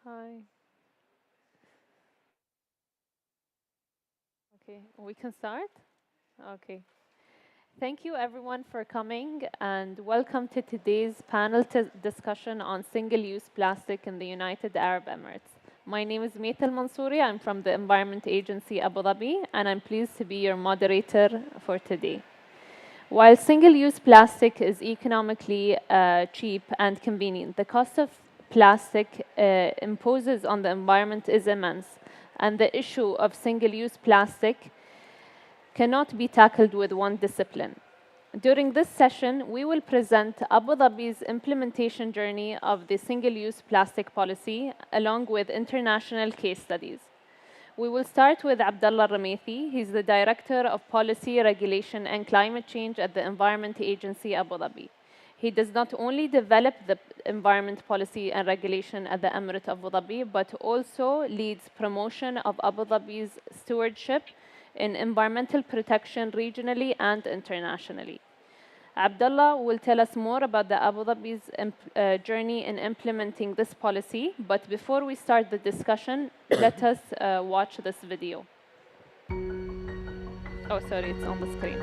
Hi. Okay, we can start? Okay. Thank you everyone for coming and welcome to today's panel discussion on single-use plastic in the United Arab Emirates. My name is Meet Al Mansouri. I'm from the Environment Agency Abu Dhabi and I'm pleased to be your moderator for today. While single-use plastic is economically cheap and convenient, the cost of plastic imposes on the environment is immense, and the issue of single-use plastic cannot be tackled with one discipline. During this session, we will present Abu Dhabi's implementation journey of the single-use plastic policy, along with international case studies. We will start with Abdullah Ramethi. He's the Director of Policy, Regulation and Climate Change at the Environment Agency Abu Dhabi. He does not only develop the environment policy and regulation at the Emirate of Abu Dhabi, but also leads promotion of Abu Dhabi's stewardship in environmental protection regionally and internationally. Abdullah will tell us more about the Abu Dhabi's journey in implementing this policy. But before we start the discussion, let us watch this video. Oh, sorry, it's on the screen.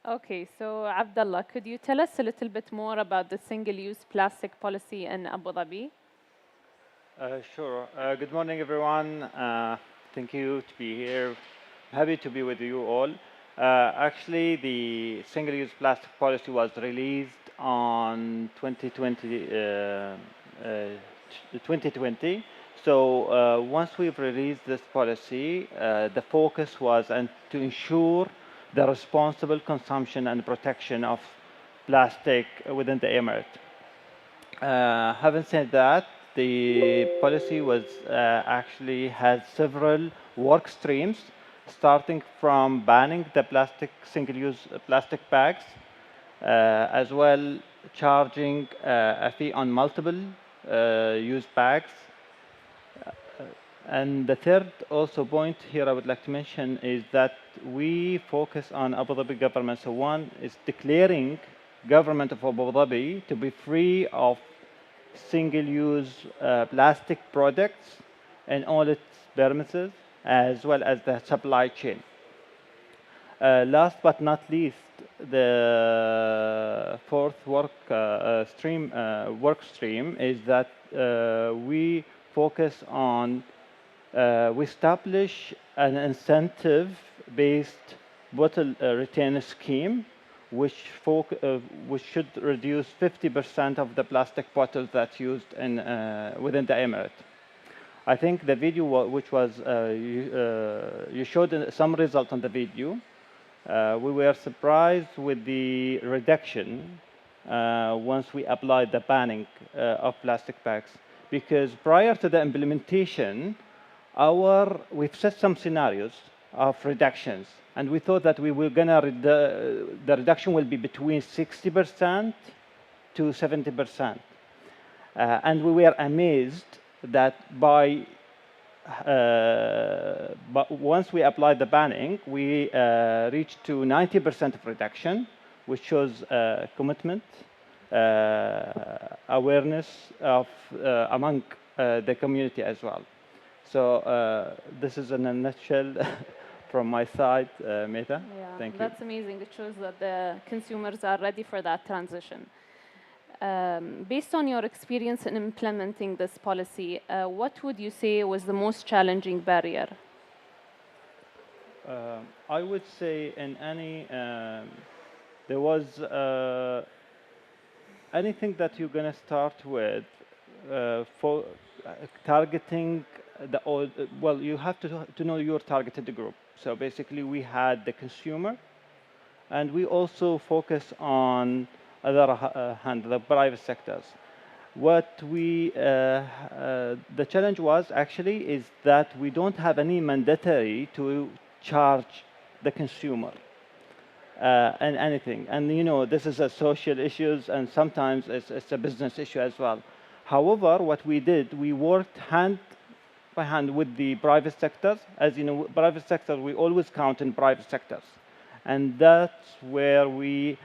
Okay, so Abdullah, could you tell us a little bit more about the single-use plastic policy in Abu Dhabi? Sure. Good morning, everyone. Thank you to be here. Happy to be with you all. Actually, the single-use plastic policy was released on 2020. So once we've released this policy, the focus was to ensure the responsible consumption and protection of plastic within the Emirate. Having said that, the policy was actually had several work streams, starting from banning the single-use plastic bags, as well charging a fee on multiple use bags. And the third also point here I would like to mention is that we focus on Abu Dhabi government. So one is declaring government of Abu Dhabi to be free of single-use plastic products in all its premises, as well as the supply chain. Last but not least, the fourth work stream is that we focus on we establish an incentive-based bottle return scheme which should reduce 50% of the plastic bottles that's used within the Emirate. I think the video, which was, you showed some result on the video. We were surprised with the reduction once we applied the banning of plastic bags. Because prior to the implementation, we've set some scenarios of reductions, and we thought that we were gonna the reduction will be between 60% to 70%, and we were amazed that but once we applied the banning, we reached to 90% of reduction, which shows commitment, awareness of among the community as well. So this is in a nutshell from my side, Meta. Yeah, Thank you. that's amazing. It shows that the consumers are ready for that transition. Based on your experience in implementing this policy, what would you say was the most challenging barrier? I would say in any there was anything that you're going to start with for targeting the well, you have to know your targeted group. So basically, we had the consumer, and we also focus on other hand the private sectors. What the challenge was actually is that we don't have any mandatory to charge the consumer and anything. And you know, this is a social issues, and sometimes it's a business issue as well. However, what we did, we worked hand by hand with the private sectors. As you know, private sector, we always count in private sectors. And that's where we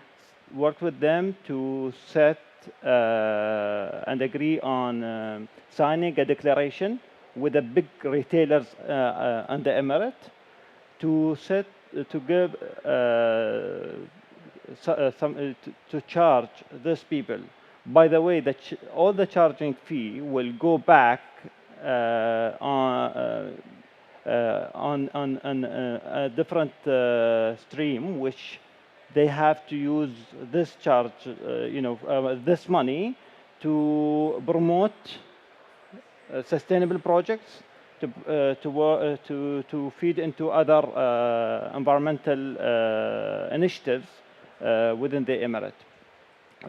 worked with them to set and agree on signing a declaration with the big retailers in the Emirate to set to give to charge these people. By the way, all the charging fee will go back on a different stream, which they have to use this charge, this money to promote sustainable projects, to feed into other environmental initiatives within the Emirate.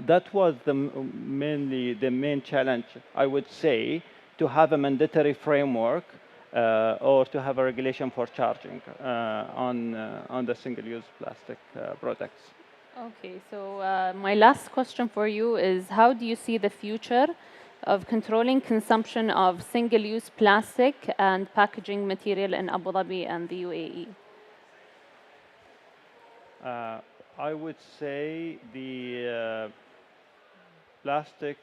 That was mainly the main challenge, I would say, to have a mandatory framework or to have a regulation for charging on the single-use plastic products. Okay, so my last question for you is, how do you see the future of controlling consumption of single-use plastic and packaging material in Abu Dhabi and the UAE? I would say the plastic,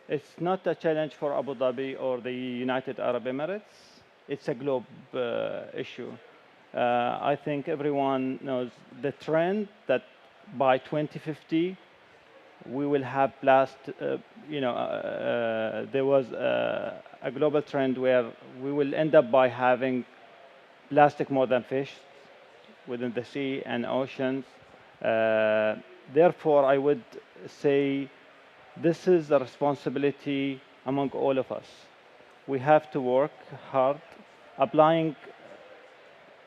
it's not a challenge for Abu Dhabi or the United Arab Emirates. It's a globe issue. I think everyone knows the trend that by 2050 we will have there was a global trend where we will end up by having plastic more than fish within the sea and oceans. Therefore, I would say this is a responsibility among all of us. We have to work hard applying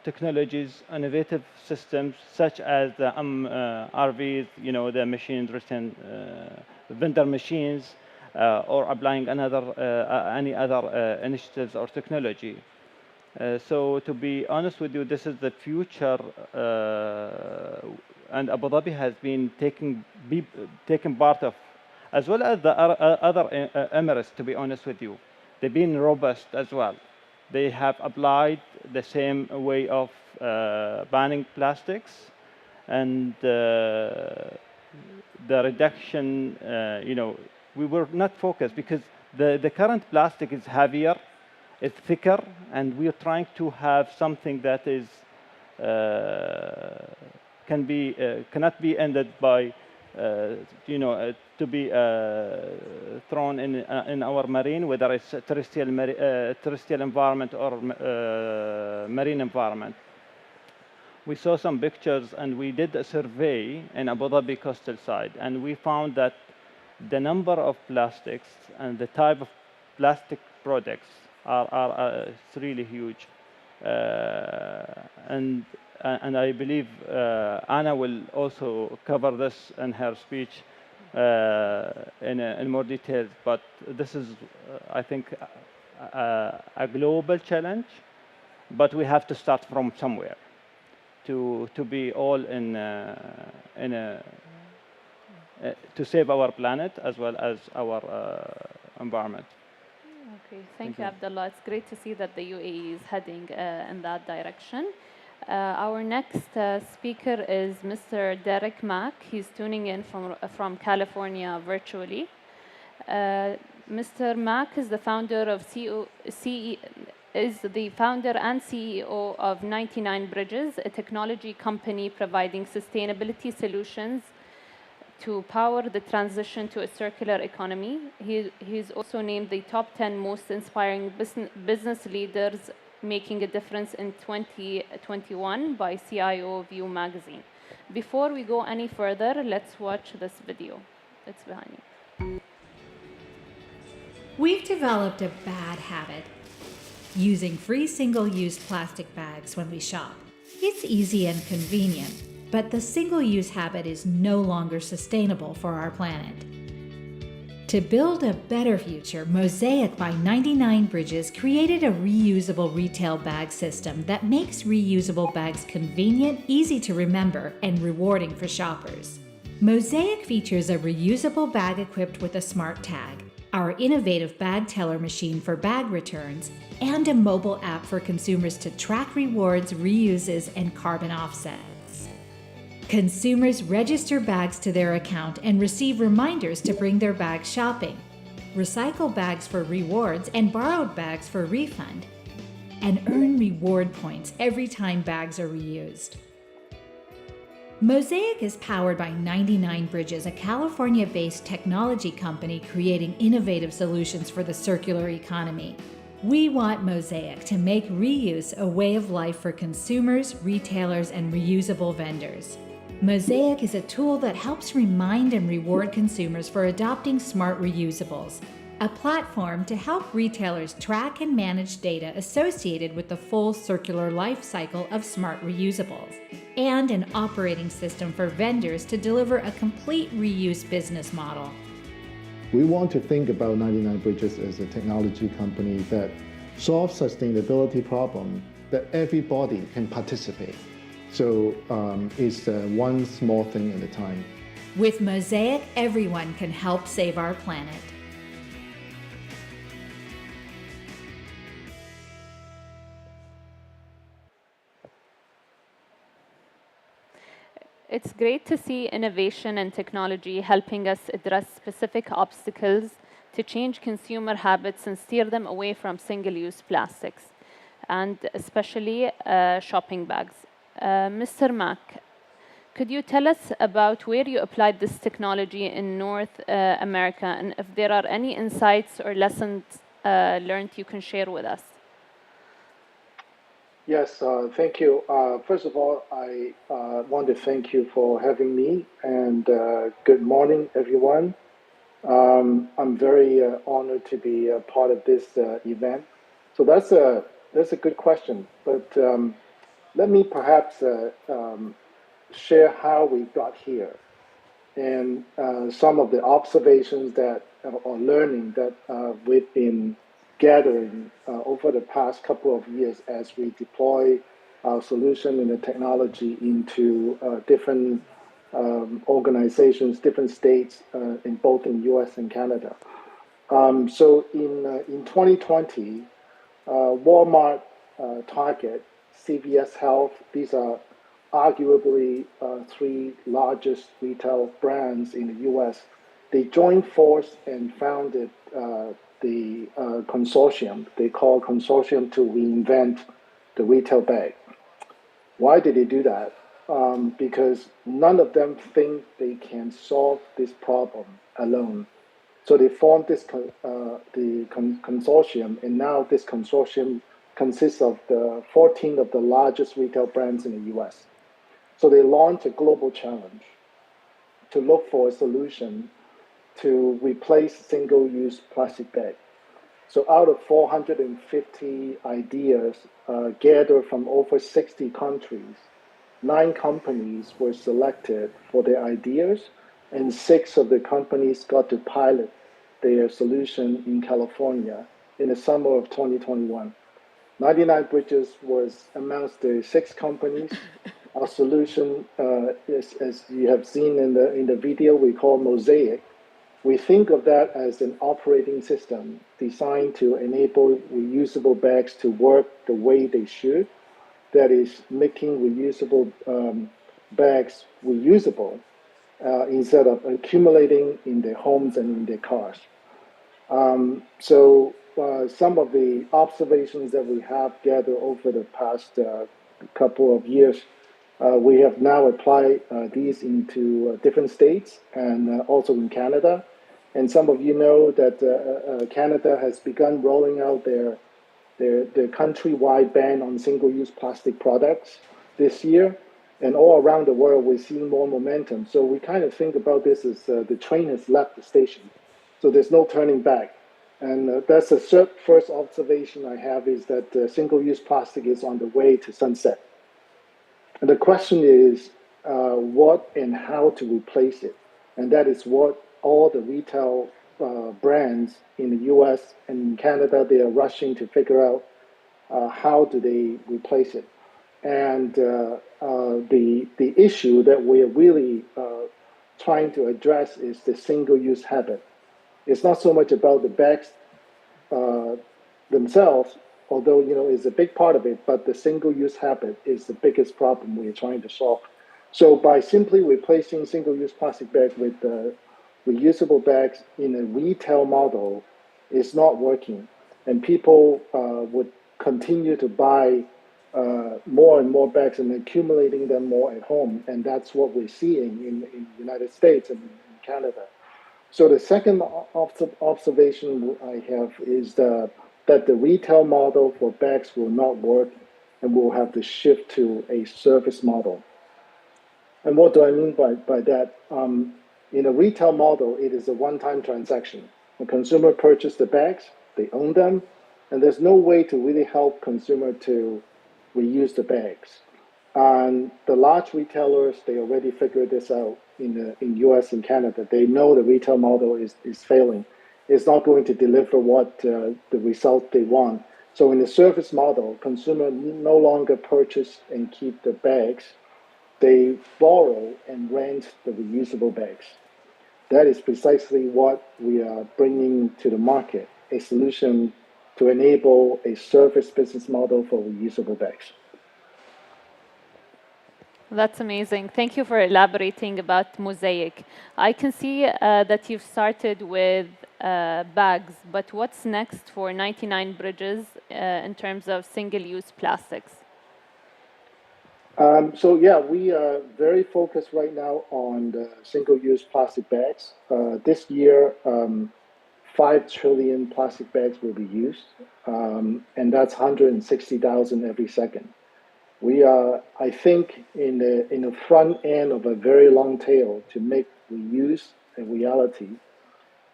technologies, innovative systems such as the RVs, the machines, vendor machines, or applying any other initiatives or technology. So to be honest with you, this is the future, and Abu Dhabi has been taking part of, as well as the other Emirates, to be honest with you. They've been robust as well. They have applied the same way of banning plastics, and the reduction, we were not focused because the current plastic is heavier, it's thicker, and we are trying to have something that is cannot be ended by to be thrown in our marine, whether it's terrestrial environment or marine environment. We saw some pictures, and we did a survey in Abu Dhabi coastal side, and we found that the number of plastics and the type of plastic products are it's really huge, and I believe Anna will also cover this in her speech in more details. But this is, I think, a global challenge, but we have to start from somewhere to be all to save our planet as well as our environment. Okay, thank you, Abdullah. It's great to see that the UAE is heading in that direction. Our next speaker is Mr. Derek Mack. He's tuning in from California virtually. Mr. Mack is the founder and CEO of 99 Bridges, a technology company providing sustainability solutions to power the transition to a circular economy. He's also named the top 10 most inspiring business leaders making a difference in 2021 by CIO View magazine. Before we go any further, let's watch this video. It's behind you. We've developed a bad habit, using free single-use plastic bags when we shop. It's easy and convenient, but the single-use habit is no longer sustainable for our planet. To build a better future, Mosaic by 99 Bridges created a reusable retail bag system that makes reusable bags convenient, easy to remember, and rewarding for shoppers. Mosaic features a reusable bag equipped with a smart tag, our innovative bag teller machine for bag returns, and a mobile app for consumers to track rewards, reuses, and carbon offsets. Consumers register bags to their account and receive reminders to bring their bags shopping, recycle bags for rewards and borrowed bags for refund, and earn reward points every time bags are reused. Mosaic is powered by 99 Bridges, a California-based technology company creating innovative solutions for the circular economy. We want Mosaic to make reuse a way of life for consumers, retailers, and reusable vendors. Mosaic is a tool that helps remind and reward consumers for adopting smart reusables, a platform to help retailers track and manage data associated with the full circular life cycle of smart reusables, and an operating system for vendors to deliver a complete reuse business model. We want to think about 99 Bridges as a technology company that solves sustainability problems that everybody can participate. So it's one small thing at a time. With Mosaic, everyone can help save our planet. It's great to see innovation and technology helping us address specific obstacles to change consumer habits and steer them away from single-use plastics, and especially shopping bags. Mr. Mack, could you tell us about where you applied this technology in North America, and if there are any insights or lessons learned you can share with us? Yes, thank you. First of all, I want to thank you for having me, and good morning, everyone. I'm very honored to be a part of this event. So that's a good question, but let me perhaps share how we got here and some of the observations that or learning that we've been gathering over the past couple of years as we deploy our solution and the technology into different organizations, different states in both in US and Canada. So in 2020, Walmart, Target, CVS Health, these are arguably three largest retail brands in the US. They joined force and founded the consortium. They call consortium to reinvent the retail bag. Why did they do that? Because none of them think they can solve this problem alone. So they formed this consortium, and now this consortium consists of the 14 of the largest retail brands in the US. So they launched a global challenge to look for a solution to replace single-use plastic bag. So out of 450 ideas gathered from over 60 countries, 9 companies were selected for their ideas, and 6 of the companies got to pilot their solution in California in the summer of 2021. 99 Bridges was amongst the 6 companies. Our solution is, as you have seen in the video, we call Mosaic. We think of that as an operating system designed to enable reusable bags to work the way they should. That is, making reusable bags reusable instead of accumulating in their homes and in their cars. So some of the observations that we have gathered over the past couple of years We have now applied these into different states and also in Canada. And some of you know that Canada has begun rolling out their countrywide ban on single-use plastic products this year. And all around the world, we're seeing more momentum. So we kind of think about this as the train has left the station. So there's no turning back. And that's the first observation I have is that single-use plastic is on the way to sunset. And the question is what and how to replace it. And that is what all the retail brands in the US and in Canada, they are rushing to figure out how do they replace it. And the issue that we're really trying to address is the single-use habit. It's not so much about the bags themselves, although is a big part of it, but the single-use habit is the biggest problem we're trying to solve. So by simply replacing single-use plastic bag with reusable bags in a retail model is not working, and people would continue to buy more and more bags and accumulating them more at home, and that's what we're seeing in the United States and in Canada. So the second observation I have is that the retail model for bags will not work, and we'll have to shift to a service model. And what do I mean by that? In a retail model, it is a one-time transaction. The consumer purchased the bags, they own them, and there's no way to really help consumer to reuse the bags. And the large retailers, they already figured this out in US and Canada. They know the retail model is failing. It's not going to deliver what the result they want. So in the service model, consumer no longer purchase and keep the bags. They borrow and rent the reusable bags. That is precisely what we are bringing to the market, a solution to enable a service business model for reusable bags. That's amazing. Thank you for elaborating about Mosaic. I can see that you've started with bags, but what's next for 99 Bridges in terms of single-use plastics? So yeah, we are very focused right now on the single-use plastic bags. This year, 5 trillion plastic bags will be used, and that's 160,000 every second. We are, I think, in the front end of a very long tail to make reuse a reality.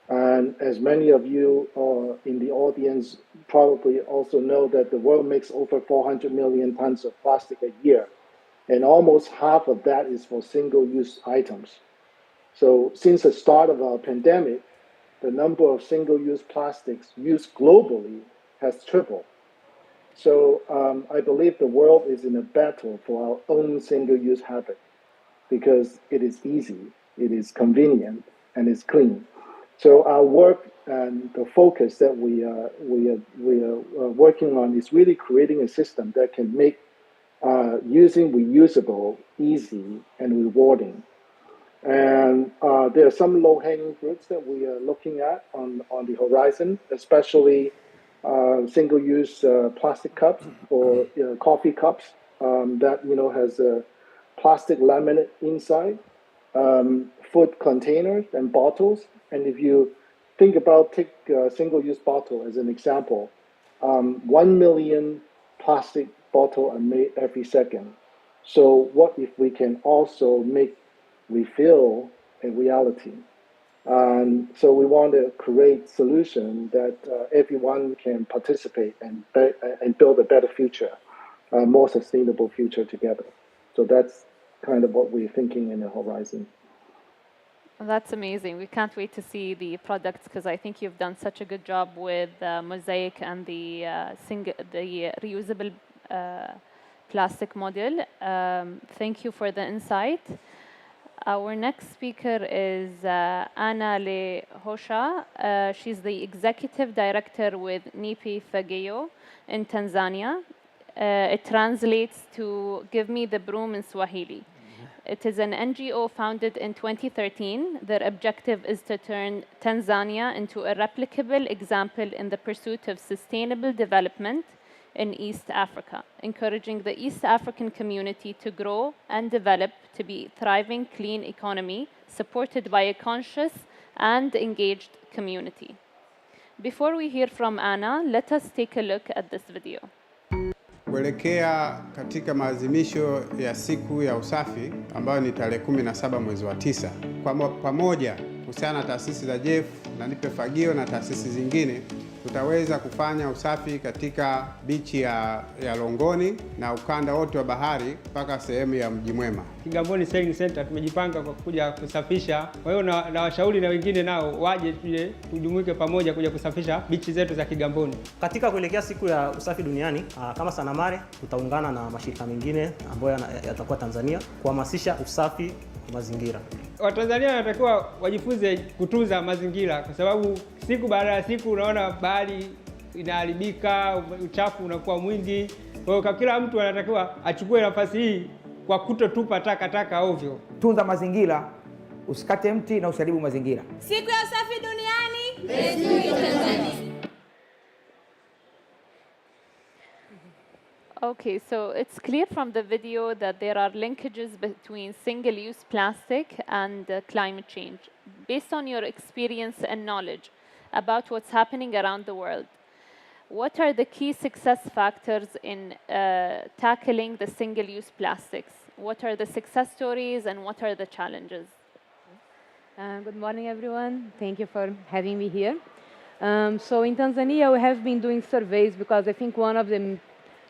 And as many of you in the audience probably also know that the world makes over 400 million tons of plastic a year, and almost half of that is for single-use items. So since the start of our pandemic, the number of single-use plastics used globally has tripled. So I believe the world is in a battle for our own single-use habit because it is easy, it is convenient, and it's clean. So our work and the focus that we are working on is really creating a system that can make using reusable easy and rewarding. And there are some low-hanging fruits that we are looking at on the horizon, especially single-use plastic cups or coffee cups that has a plastic laminate inside, food containers and bottles. And if you think about take a single-use bottle as an example, 1 million plastic bottles are made every second. So what if we can also make refill a reality? And so we want to create solution that everyone can participate and build a better future, a more sustainable future together. So that's kind of what we're thinking in the horizon. That's amazing. We can't wait to see the products because I think you've done such a good job with Mosaic and the reusable plastic model. Thank you for the insight. Our next speaker is Ana Le Hosha. She's the executive director with Nipi Fageo in Tanzania. It translates to Give Me the Broom in Swahili. It is an NGO founded in 2013. Their objective is to turn Tanzania into a replicable example in the pursuit of sustainable development, in East Africa, encouraging the East African community to grow and develop to be a thriving, clean economy supported by a conscious and engaged community. Before we hear from Anna, let us take a look at this video. Kuelekea katika maadhimisho ya siku ya usafi ambayo ni tarehe 17 mwezi wa 9, kwa pamoja kuhusiana na taasisi za JEF na Nipe Fagio na taasisi zingine, tutaweza kufanya usafi katika bichi ya Longoni na ukanda wote wa bahari mpaka sehemu ya Mji Mwema. Kigamboni Sailing Center tumejipanga kwa kuja kusafisha. Kwa hiyo na washauri na wengine nao waje tujumuike pamoja kuja kusafisha bichi zetu za Kigamboni. Katika kuelekea siku ya usafi duniani, kama Sanamare tutaungana na mashirika mengine ambayo yatakuwa Tanzania kuhamasisha usafi wa mazingira. Watanzania wanatakiwa wajifunze kutunza mazingira kwa sababu siku baada ya siku unaona bahari inaharibika, uchafu unakuwa mwingi. Kwa hiyo kila mtu anatakiwa achukue nafasi hii kwa kutotupa takataka ovyo. Tunza mazingira, usikate mti na usiharibu mazingira. Siku ya usafi duniani, let's do it Tanzania. Okay, so it's clear from the video that there are linkages between single-use plastic and climate change. Based on your experience and knowledge about what's happening around the world, what are the key success factors in tackling the single-use plastics? What are the success stories and what are the challenges? Good morning, everyone. Thank you for having me here. So in Tanzania, we have been doing surveys because I think one of the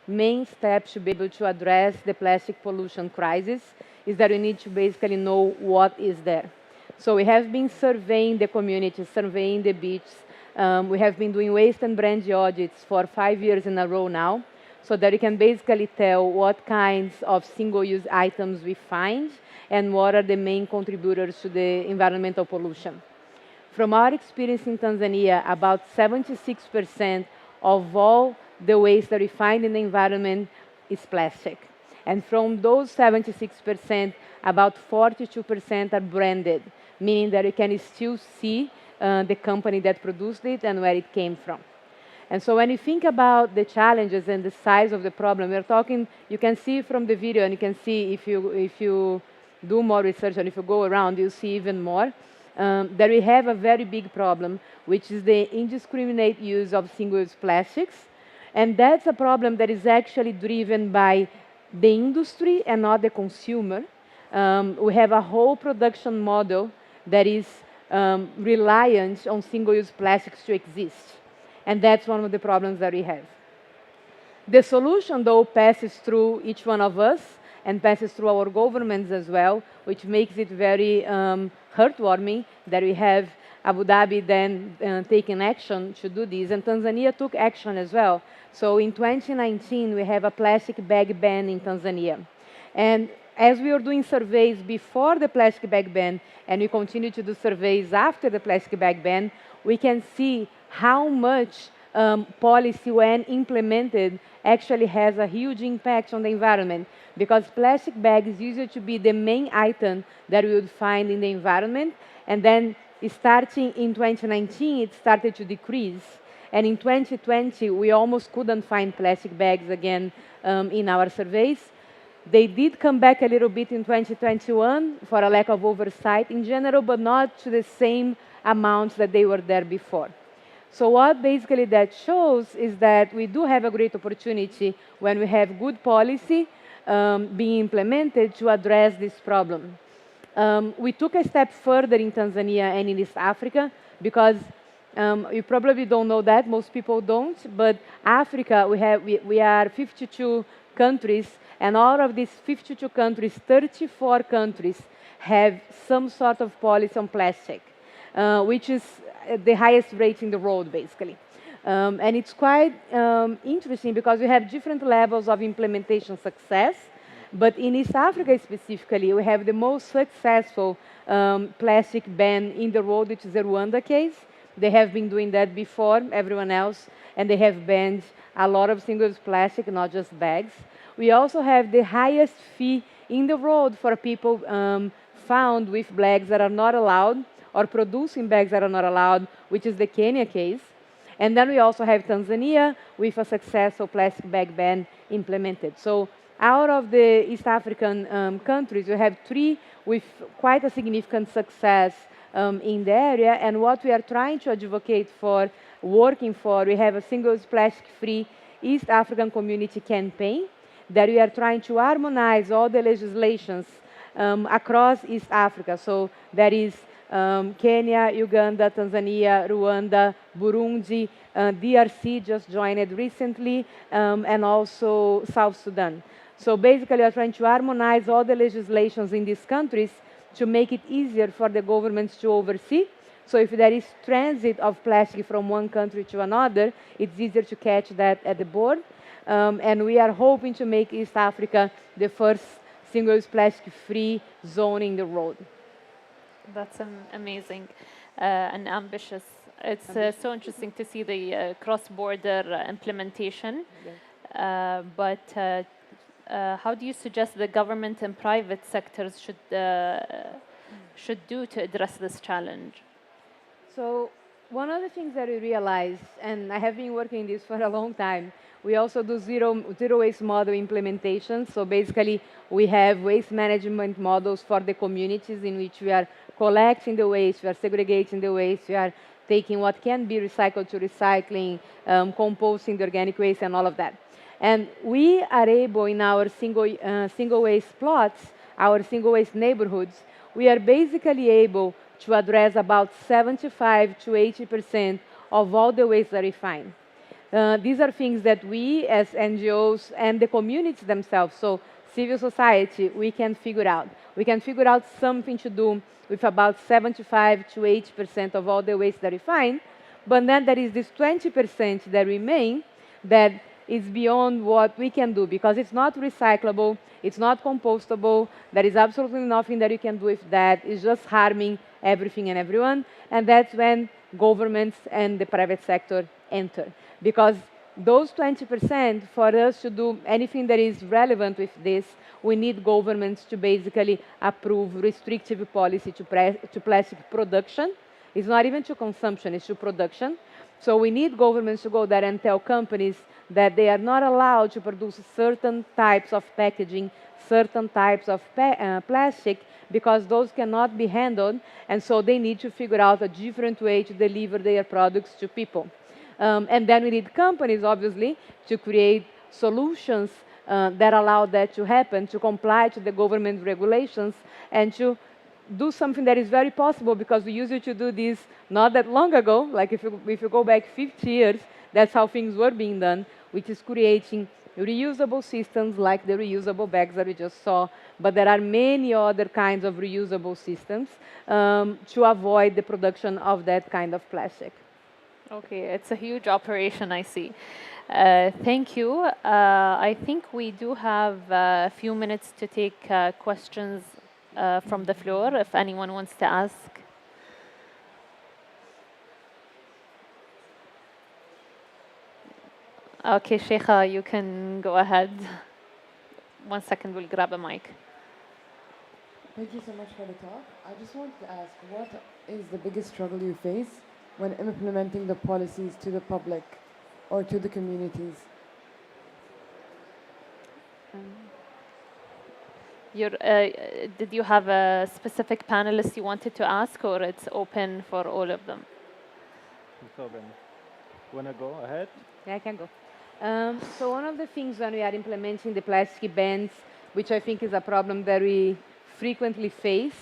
main steps to be able to address the plastic pollution crisis is that we need to basically know what is there. So we have been surveying the community, surveying the beaches. We have been doing waste and brand audits for 5 years in a row now, so that we can basically tell what kinds of single-use items we find and what are the main contributors to the environmental pollution. From our experience in Tanzania, about 76% of all the waste that we find in the environment is plastic. And from those 76%, about 42% are branded, meaning that you can still see the company that produced it and where it came from. And so when you think about the challenges and the size of the problem, we're talking, you can see from the video, and you can see if you do more research and if you go around, you'll see even more, that we have a very big problem, which is the indiscriminate use of single-use plastics. And that's a problem that is actually driven by the industry and not the consumer. We have a whole production model that is reliant on single-use plastics to exist. And that's one of the problems that we have. The solution, though, passes through each one of us and passes through our governments as well, which makes it very heartwarming that we have Abu Dhabi then taking action to do this, and Tanzania took action as well. So in 2019, we have a plastic bag ban in Tanzania. And as we were doing surveys before the plastic bag ban, and we continue to do surveys after the plastic bag ban, we can see how much policy, when implemented, actually has a huge impact on the environment, because plastic bags used to be the main item that we would find in the environment, and then starting in 2019, it started to decrease. And in 2020, we almost couldn't find plastic bags again in our surveys. They did come back a little bit in 2021 for a lack of oversight in general, but not to the same amounts that they were there before. So what basically that shows is that we do have a great opportunity when we have good policy being implemented to address this problem. We took a step further in Tanzania and in East Africa because you probably don't know that, most people don't, but Africa, we are 52 countries, and out of these 52 countries, 34 countries have some sort of policy on plastic, which is the highest rate in the world, basically. And it's quite interesting because we have different levels of implementation success. But in East Africa specifically, we have the most successful plastic ban in the world, which is the Rwanda case. They have been doing that before everyone else, and they have banned a lot of single-use plastic, not just bags. We also have the highest fee in the world for people found with bags that are not allowed or producing bags that are not allowed, which is the Kenya case. And then we also have Tanzania with a successful plastic bag ban implemented. So out of the East African countries, we have 3 with quite a significant success in the area. And what we are trying to advocate for, working for, we have a single-use plastic-free East African community campaign that we are trying to harmonize all the legislations across East Africa. So that is Kenya, Uganda, Tanzania, Rwanda, Burundi, DRC just joined recently, and also South Sudan. So basically, we are trying to harmonize all the legislations in these countries to make it easier for the governments to oversee. So if there is transit of plastic from one country to another, it's easier to catch that at the board. And we are hoping to make East Africa the first single-use plastic-free zone in the world. That's amazing and ambitious. It's so interesting to see the cross-border implementation. Yes. But how do you suggest the government and private sectors should do to address this challenge? So one of the things that we realized, and I have been working this for a long time, we also do zero waste model implementation. So basically, we have waste management models for the communities in which we are collecting the waste, we are segregating the waste, we are taking what can be recycled to recycling, composting the organic waste, and all of that. And we are able, in our single waste plots, our single waste neighborhoods, we are basically able to address about 75 to 80% of all the waste that we find. These are things that we as NGOs and the communities themselves, so civil society, we can figure out. We can figure out something to do with about 75 to 80% of all the waste that we find, but then there is this 20% that remain that is beyond what we can do because it's not recyclable, it's not compostable, there is absolutely nothing that you can do with that, it's just harming everything and everyone, and that's when governments and the private sector enter. Because those 20%, for us to do anything that is relevant with this, we need governments to basically approve restrictive policy to plastic production. It's not even to consumption, it's to production. So we need governments to go there and tell companies that they are not allowed to produce certain types of packaging, certain types of plastic, because those cannot be handled, and so they need to figure out a different way to deliver their products to people. And then we need companies, obviously, to create solutions that allow that to happen, to comply to the government regulations, and to do something that is very possible because we used to do this not that long ago. Like if you go back 50 years, that's how things were being done, which is creating reusable systems like the reusable bags that we just saw. But there are many other kinds of reusable systems to avoid the production of that kind of plastic. Okay, it's a huge operation, I see. Thank you. I think we do have a few minutes to take questions from the floor, if anyone wants to ask. Okay, Sheikha, you can go ahead. 1 second, we'll grab a mic. Thank you so much for the talk. I just wanted to ask, what is the biggest struggle you face when implementing the policies to the public or to the communities? Did you have a specific panelist you wanted to ask, or it's open for all of them? It's open. Want to go ahead? Yeah, I can go. So one of the things when we are implementing the plastic bans, which I think is a problem that we frequently face,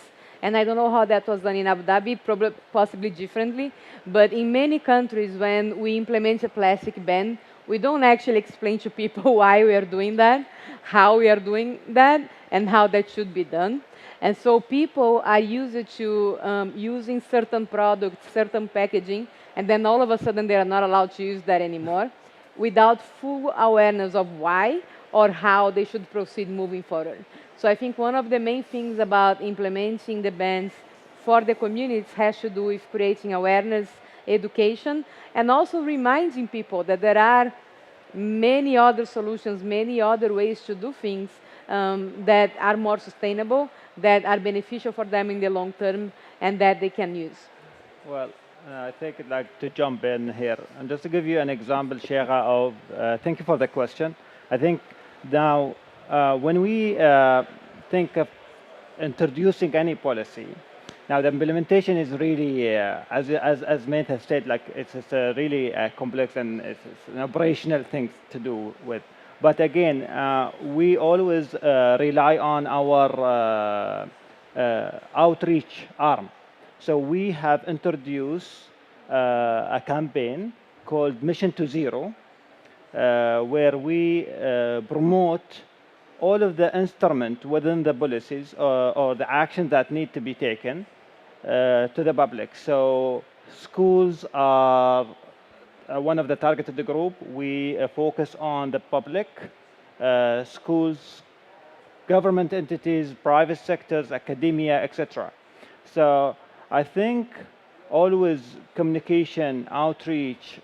and I don't know how that was done in Abu Dhabi, probably possibly differently, but in many countries when we implement a plastic ban, we don't actually explain to people why we are doing that, how we are doing that, and how that should be done. And so people are used to using certain products, certain packaging, and then all of a sudden they are not allowed to use that anymore without full awareness of why or how they should proceed moving forward. So I think one of the main things about implementing the bans for the communities has to do with creating awareness, education, and also reminding people that there are many other solutions, many other ways to do things that are more sustainable, that are beneficial for them in the long term, and that they can use. Well, I think I'd like to jump in here. And just to give you an example, Sheikha, of, thank you for the question. I think now when we think of introducing any policy, now the implementation is really, as Mate has said, like it's a really complex and it's an operational thing to do with. But again, we always rely on our outreach arm. So we have introduced a campaign called Mission to Zero, where we promote all of the instruments within the policies or the actions that need to be taken to the public. So schools are one of the targets of the group. We focus on the public, schools, government entities, private sectors, academia, etc. So I think always communication, outreach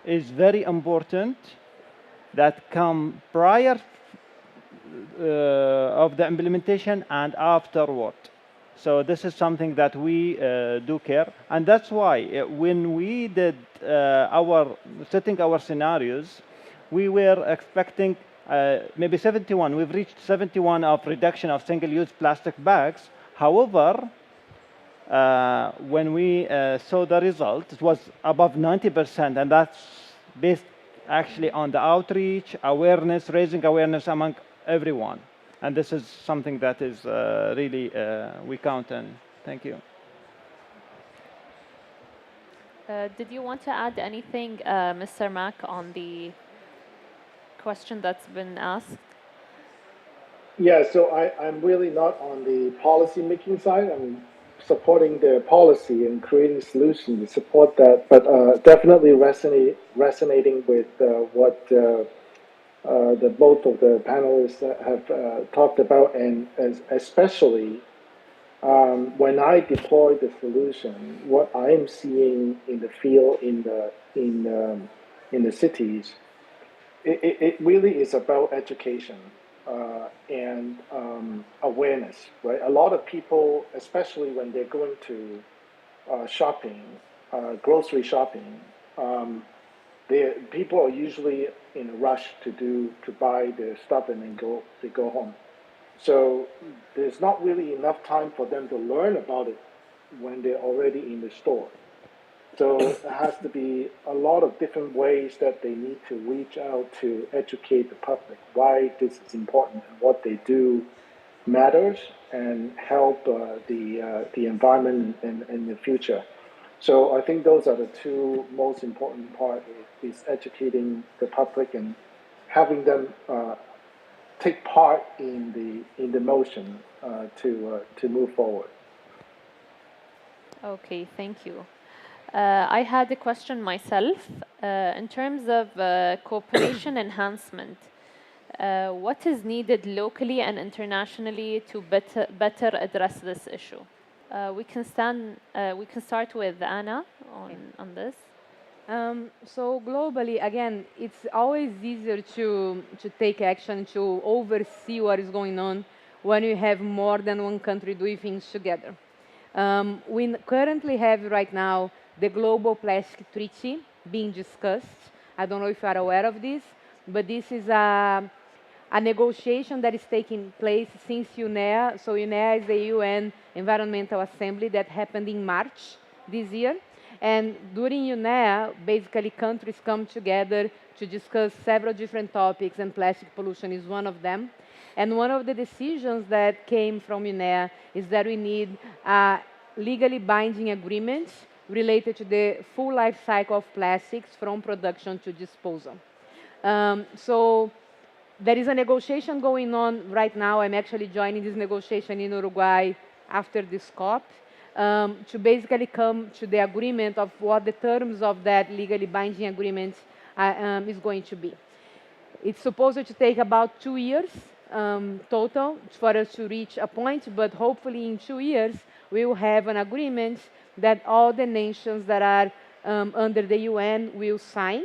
is very important that come prior of the implementation and afterward. So this is something that we do care, and that's why when we did setting our scenarios, we were expecting maybe 71. We've reached 71 of reduction of single-use plastic bags. However, when we saw the result, it was above 90%, and that's based actually on the outreach, awareness, raising awareness among everyone. And this is something that is really we count on. Thank you. Did you want to add anything, Mr. Mack, on the question that's been asked? Yeah, so I'm really not on the policy making side. I'm supporting the policy and creating solutions to support that, but definitely resonating with what the both of the panelists have talked about, and especially when I deploy the solution, what I'm seeing in the field in the cities, it really is about education and awareness, right? A lot of people, especially when they're going to shopping, grocery shopping, people are usually in a rush to buy their stuff and then they go home. So there's not really enough time for them to learn about it when they're already in the store. So there has to be a lot of different ways that they need to reach out to educate the public why this is important and what they do matters and help the environment in the future. So I think those are the two most important parts: is educating the public and having them take part in the motion to move forward. Okay, thank you. I had a question myself in terms of cooperation enhancement. What is needed locally and internationally to better address this issue? We can start with Anna on this. So globally, again, it's always easier to take action, to oversee what is going on when you have more than one country doing things together. We currently have right now the Global Plastic Treaty being discussed. I don't know if you are aware of this, but this is a negotiation that is taking place since UNEA. So UNEA is the UN Environmental Assembly that happened in March this year. And during UNEA, basically countries come together to discuss several different topics, and plastic pollution is one of them. And one of the decisions that came from UNEA is that we need a legally binding agreement related to the full life cycle of plastics from production to disposal. So there is a negotiation going on right now. I'm actually joining this negotiation in Uruguay after this COP to basically come to the agreement of what the terms of that legally binding agreement is going to be. It's supposed to take about 2 years total for us to reach a point, but hopefully in 2 years we will have an agreement that all the nations that are under the UN will sign,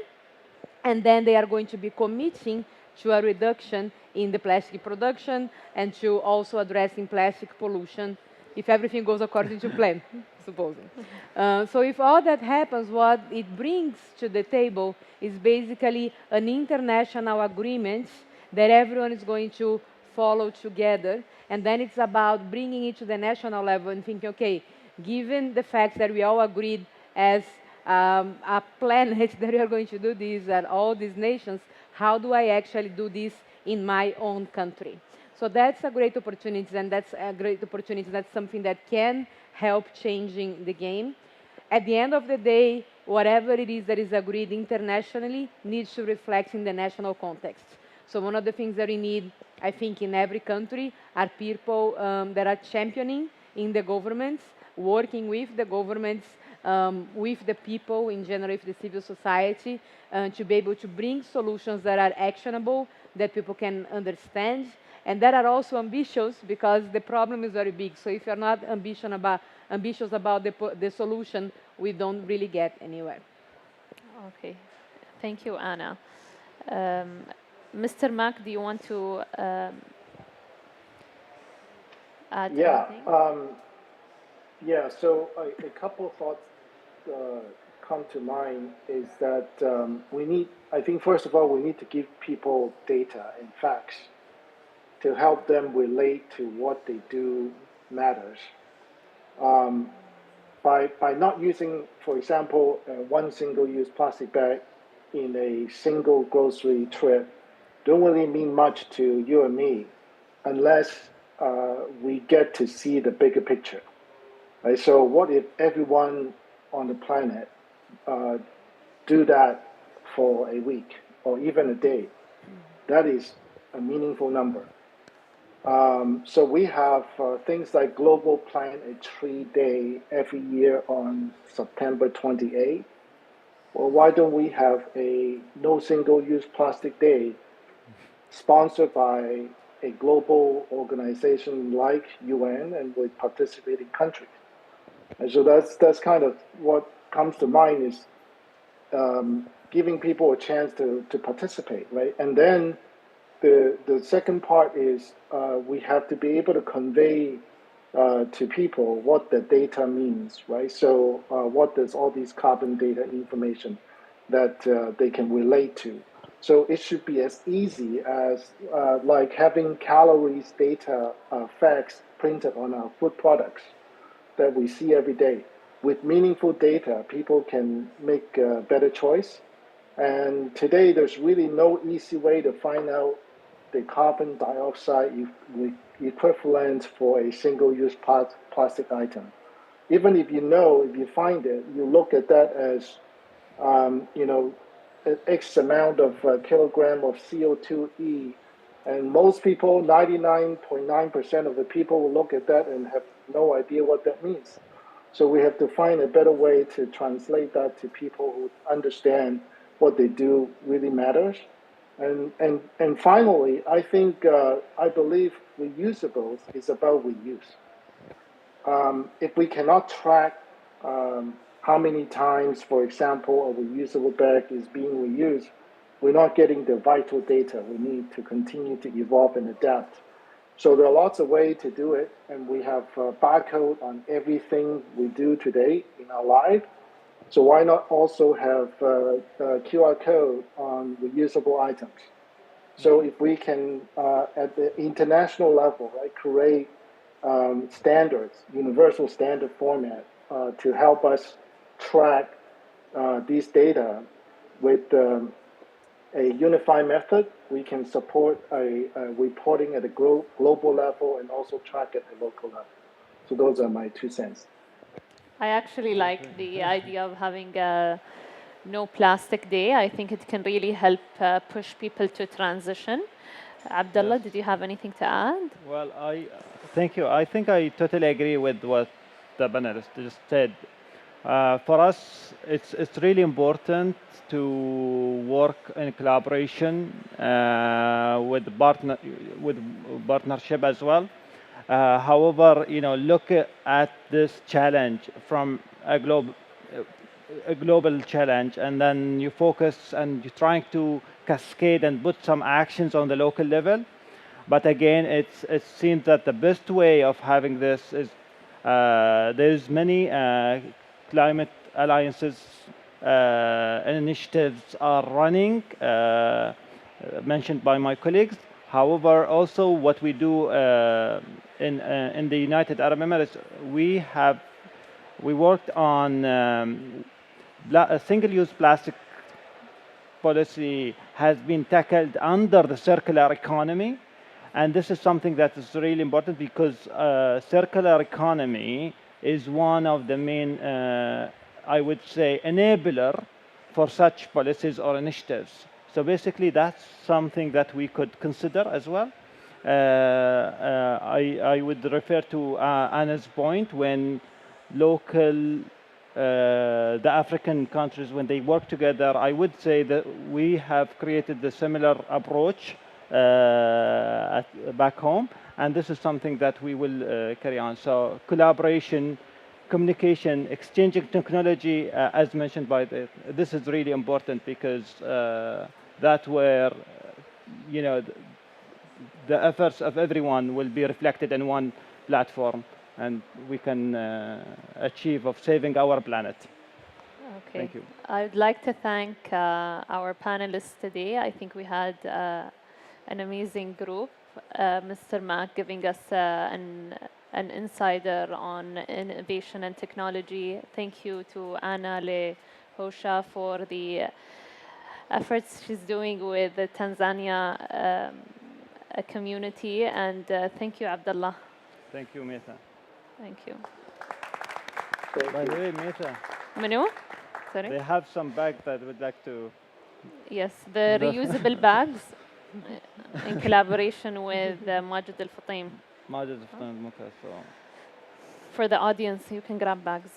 and then they are going to be committing to a reduction in the plastic production and to also addressing plastic pollution if everything goes according to plan. supposing. So if all that happens, what it brings to the table is basically an international agreement that everyone is going to follow together. And then it's about bringing it to the national level and thinking, okay, given the fact that we all agreed as a planet that we are going to do this at all these nations, how do I actually do this in my own country? So that's a great opportunity, and that's a great opportunity. That's something that can help changing the game. At the end of the day, whatever it is that is agreed internationally needs to reflect in the national context. So one of the things that we need, I think, in every country are people that are championing in the governments, working with the governments, with the people in general, with the civil society, to be able to bring solutions that are actionable, that people can understand, and that are also ambitious, because the problem is very big. So if you're not ambitious about the solution, we don't really get anywhere. Okay, thank you, Anna. Mr. Mack, do you want to add anything? So a couple of thoughts come to mind is that I think first of all, we need to give people data and facts to help them relate to what they do matters. By not using, for example, one single-use plastic bag in a single grocery trip, don't really mean much to you and me unless we get to see the bigger picture. Right? So what if everyone on the planet do that for a week or even a day? That is a meaningful number. So we have things like Global Plant a Tree Day every year on September 28th. Well, why don't we have a No Single-Use Plastic Day sponsored by a global organization like UN and with participating countries? And so that's kind of what comes to mind is giving people a chance to participate, right? And then the second part is we have to be able to convey to people what the data means, right? So what does all these carbon data information that they can relate to? So it should be as easy as like having calories data facts printed on our food products that we see every day. With meaningful data, people can make a better choice. And today, there's really no easy way to find out the carbon dioxide equivalent for a single-use plastic item. Even if you find it, you look at that as, X amount of kilogram of CO2e, and most people, 99.9% of the people will look at that and have no idea what that means. So we have to find a better way to translate that to people who understand what they do really matters. And finally, I believe reusables is about reuse. If we cannot track how many times, for example, a reusable bag is being reused, we're not getting the vital data we need to continue to evolve and adapt. So there are lots of ways to do it, and we have a barcode on everything we do today in our life. So why not also have a QR code on reusable items? So if we can, at the international level, right, create standards, universal standard format to help us track these data with a unified method, we can support a reporting at a global level and also track at the local level. So those are my 2 cents. I actually like the idea of having a no plastic day. I think it can really help push people to transition. Abdullah, did you have anything to add? Well, thank you. I think I totally agree with what the panelist just said. For us, it's really important to work in collaboration with partnership as well. However, look at this challenge from a global challenge, and then you focus and you're trying to cascade and put some actions on the local level. But again, it seems that the best way of having this is There's many climate alliances initiatives are running, mentioned by my colleagues. However, also what we do in the United Arab Emirates, we worked on single-use plastic policy has been tackled under the circular economy, and this is something that is really important because circular economy is one of the main, I would say, enabler for such policies or initiatives. So basically, that's something that we could consider as well. I would refer to Anna's point when local, the African countries, when they work together, I would say that we have created a similar approach back home, and this is something that we will carry on. So collaboration, communication, exchanging technology, as mentioned by this is really important because that's where, you know, the efforts of everyone will be reflected in one platform, and we can achieve of saving our planet. Okay. Thank you. I'd like to thank our panelists today. I think we had an amazing group. Mr. Mack giving us an insider on innovation and technology. Thank you to Anna Le Hosha for the efforts she's doing with the Tanzania community, and thank you, Abdullah. Thank you, Meta. Thank you. By the way, Meta, Manu? Sorry? they have some bags that would like to. Yes, the reusable bags in collaboration with Majid Al Fatim. Majid Al Fatim, so. For the audience, you can grab bags.